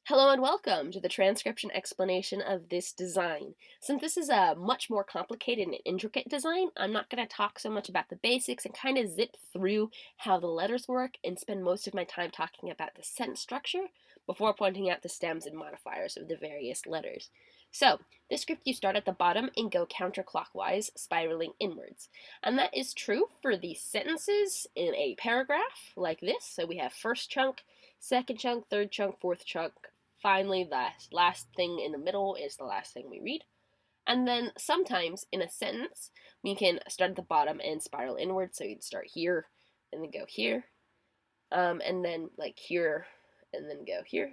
Hello and welcome to the transcription explanation of this design. Since this is a much more complicated and intricate design, I'm not going to talk so much about the basics and kind of zip through how the letters work and spend most of my time talking about the sentence structure before pointing out the stems and modifiers of the various letters. So, this script you start at the bottom and go counterclockwise, spiraling inwards. And that is true for the sentences in a paragraph like this. So we have first chunk, second chunk, third chunk, fourth chunk. Finally, the last thing in the middle is the last thing we read. And then sometimes in a sentence, we can start at the bottom and spiral inward. So you'd start here and then go here, and then like here and then go here.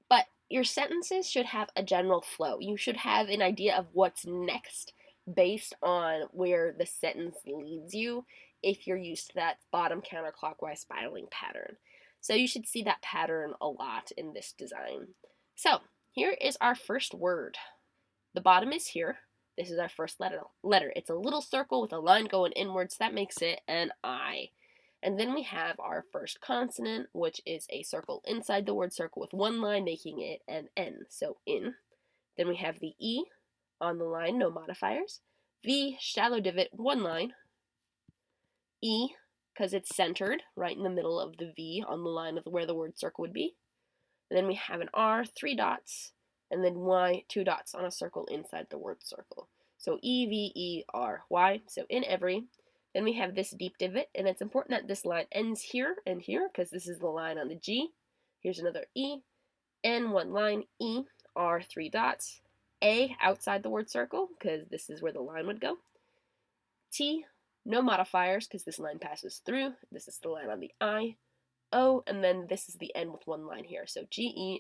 But your sentences should have a general flow. You should have an idea of what's next based on where the sentence leads you if you're used to that bottom counterclockwise spiraling pattern. So you should see that pattern a lot in this design. So here is our first word. The bottom is here. This is our first letter. It's a little circle with a line going inwards. That makes it an I. And then we have our first consonant, which is a circle inside the word circle with one line, making it an N. So in. Then we have the E on the line, no modifiers. V, shallow divot, one line. E, because it's centered right in the middle of the V on the line of where the word circle would be. And then we have an R, 3 dots, and then Y, 2 dots on a circle inside the word circle. So E, V, E, R, Y. So in every. Then we have this deep divot, and it's important that this line ends here and here, because this is the line on the G. Here's another E, N, one line, E, R, 3 dots, A, outside the word circle, because this is where the line would go. T, no modifiers, because this line passes through. This is the line on the I. O, and then this is the N with one line here. So Generation,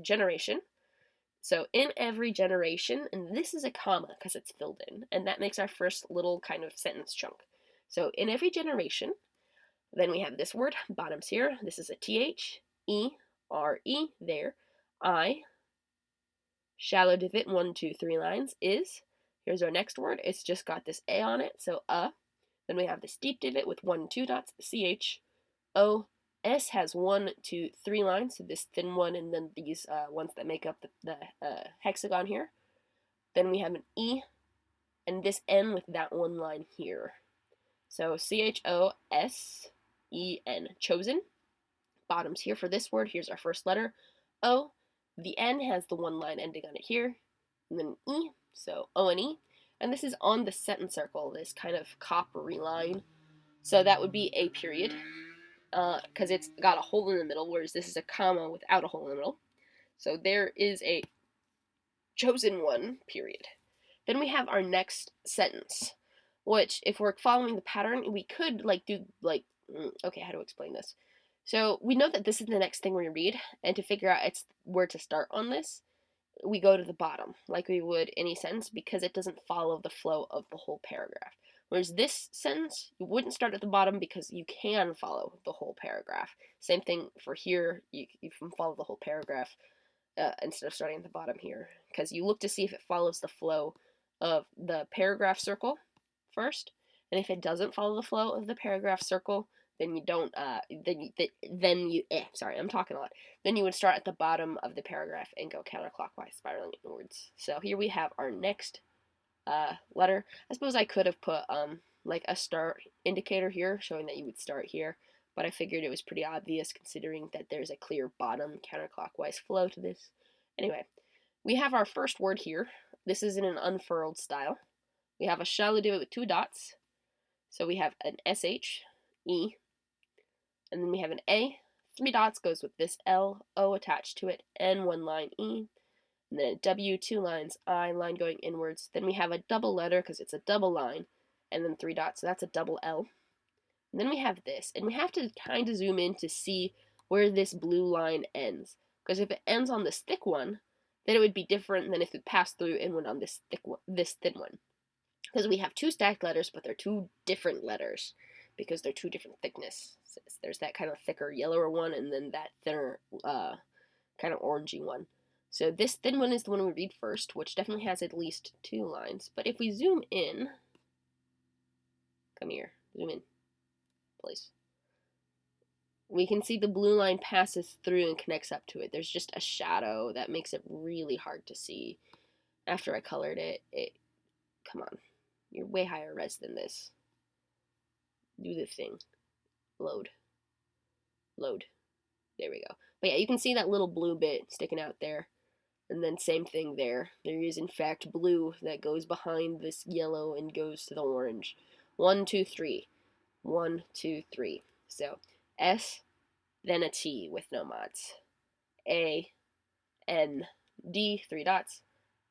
generation. So in every generation, and this is a comma because it's filled in, and that makes our first little kind of sentence chunk. So in every generation, then we have this word, bottoms here. This is a TH, E, R, E, there. I, shallow divot, 1, 2, 3 lines, is. Here's our next word. It's just got this A on it, so Then we have this deep divot with 1, 2 dots, CH, O, S has 1, 2, 3 lines, so this thin one, and then these ones that make up the hexagon here. Then we have an E, and this N with that one line here. So CHOSEN, chosen. Bottoms here for this word. Here's our first letter, O. The N has the one line ending on it here, and then E, so O and E. And this is on the sentence circle, this kind of coppery line. So that would be a period, because it's got a hole in the middle, whereas this is a comma without a hole in the middle. So there is a chosen one, period. Then we have our next sentence, which, if we're following the pattern, we could okay, how to explain this? So we know that this is the next thing we read, and to figure out where to start on this, we go to the bottom, like we would any sentence, because it doesn't follow the flow of the whole paragraph. Whereas this sentence, you wouldn't start at the bottom because you can follow the whole paragraph. Same thing for here, you can follow the whole paragraph instead of starting at the bottom here, because you look to see if it follows the flow of the paragraph circle first, and if it doesn't follow the flow of the paragraph circle, then you don't, sorry, I'm talking a lot. Then you would start at the bottom of the paragraph and go counterclockwise, spiraling inwards. So here we have our next letter. I suppose I could have put like a start indicator here, showing that you would start here, but I figured it was pretty obvious considering that there's a clear bottom counterclockwise flow to this. Anyway, we have our first word here. This is in an unfurled style. We have a shallow divot with 2 dots. So we have an SH, E, and then we have an A, 3 dots goes with this L, O attached to it, N, 1 line, E, and then a W, 2 lines, I, line going inwards. Then we have a double letter because it's a double line, and then 3 dots, so that's a double L. And then we have this, and we have to kind of zoom in to see where this blue line ends, because if it ends on this thick one, then it would be different than if it passed through and went on this thin one. Because we have 2 stacked letters, but they're 2 different letters, because they're 2 different thickness. So there's that kind of thicker, yellower one, and then that thinner, kind of orangey one. So this thin one is the one we read first, which definitely has at least 2 lines. But if we zoom in, come here, zoom in, please. we can see the blue line passes through and connects up to it. There's just a shadow that makes it really hard to see. After I colored it, come on, you're way higher res than this. Do the thing. Load. There we go. But yeah, you can see that little blue bit sticking out there. And then same thing there. There is in fact blue that goes behind this yellow and goes to the orange. 1, 2, 3. 1, 2, 3. So S, then a T with no mods. A, N, D, 3 dots.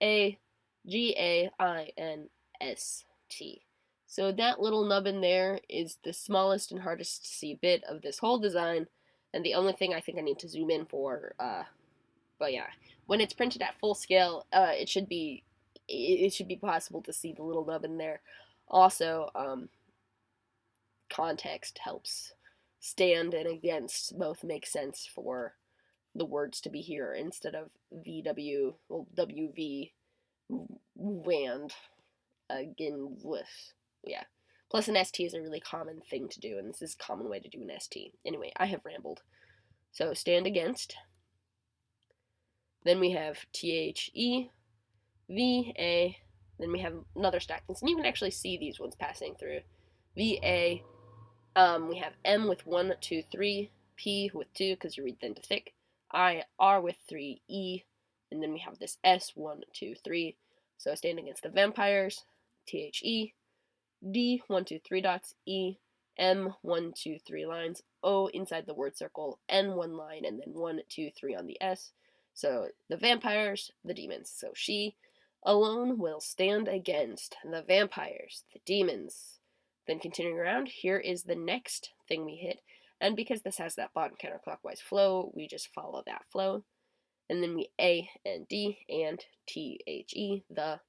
A, G, A, I, N, S, T. So that little nubbin there is the smallest and hardest to see bit of this whole design, and the only thing I think I need to zoom in for, but yeah, when it's printed at full scale, it should be possible to see the little nubbin there. Also, context helps. Stand and against both make sense for the words to be here instead of VW, well, WV, WAND, again, with, yeah. Plus an ST is a really common thing to do, and this is a common way to do an ST. Anyway, I have rambled. So stand against. Then we have THE, VA, then we have another stack. And you can actually see these ones passing through. VA, we have M with 1, 2, 3, P with 2, because you read thin to thick, I, R with 3, E, and then we have this S, 1, 2, 3. So stand against the vampires, THE, D, 1, 2, 3 dots, E, M, 1, 2, 3 lines, O inside the word circle, N, 1 line, and then 1, 2, 3 on the S. So the vampires, the demons. So she alone will stand against the vampires, the demons. Then continuing around, here is the next thing we hit. And because this has that bottom counterclockwise flow, we just follow that flow. And then we A and D and THE, the.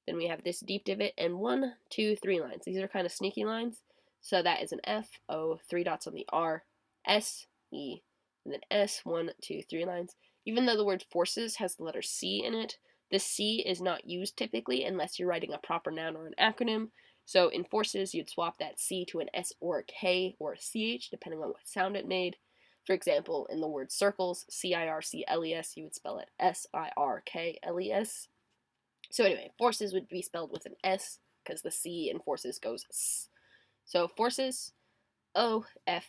Then we have this deep divot and 1, 2, 3 lines. These are kind of sneaky lines. So that is an F, O, 3 dots on the R, S, E, and then S, 1, 2, 3 lines. Even though the word forces has the letter C in it, the C is not used typically unless you're writing a proper noun or an acronym. So in forces, you'd swap that C to an S or a K or a CH, depending on what sound it made. For example, in the word circles, CIRCLES, you would spell it SIRKLES. So anyway, forces would be spelled with an S, because the C in forces goes S. So forces, O, F,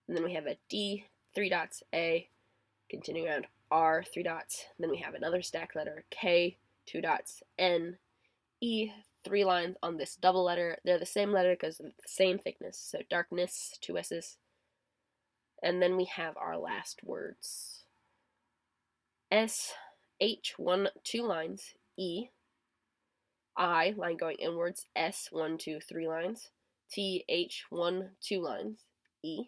and then we have a D, 3 dots, A, continuing around, R, 3 dots, then we have another stack letter, K, 2 dots, N, E, 3 lines on this double letter. They're the same letter because of the same thickness, so darkness, 2 S's. And then we have our last words. S, H, 1, 2 lines, E, I, line going inwards, S, 1, 2, 3 lines, T, H, 1, 2 lines, E.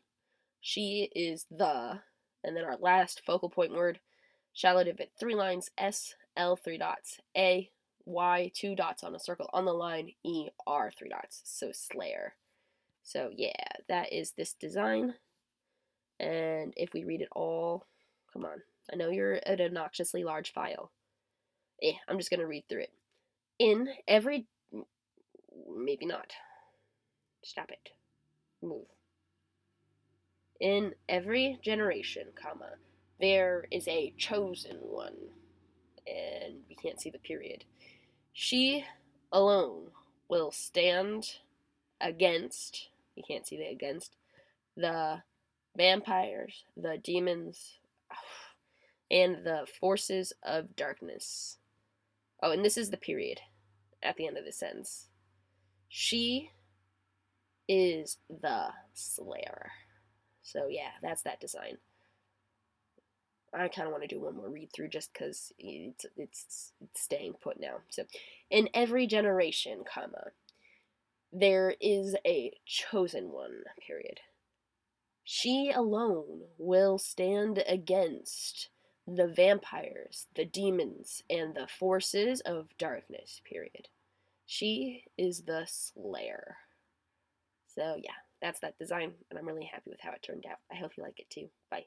She is the, and then our last focal point word, shallow divot, 3 lines, S, L, 3 dots, A, Y, 2 dots on a circle on the line, E, R, 3 dots, so Slayer. So yeah, that is this design, and if we read it all, come on, I know you're an obnoxiously large file. I'm just going to read through it. In every, maybe not, stop it, move. In every generation, comma, there is a chosen one, and we can't see the period. She alone will stand against, we can't see the against, the vampires, the demons, and the forces of darkness. Oh, and this is the period at the end of the sentence. She is the Slayer. So yeah, that's that design. I kind of want to do one more read through just because it's staying put now. So, in every generation, comma, there is a chosen one, period. She alone will stand against the vampires, the demons, and the forces of darkness, period. She is the Slayer. So yeah, that's that design, and I'm really happy with how it turned out. I hope you like it too. Bye.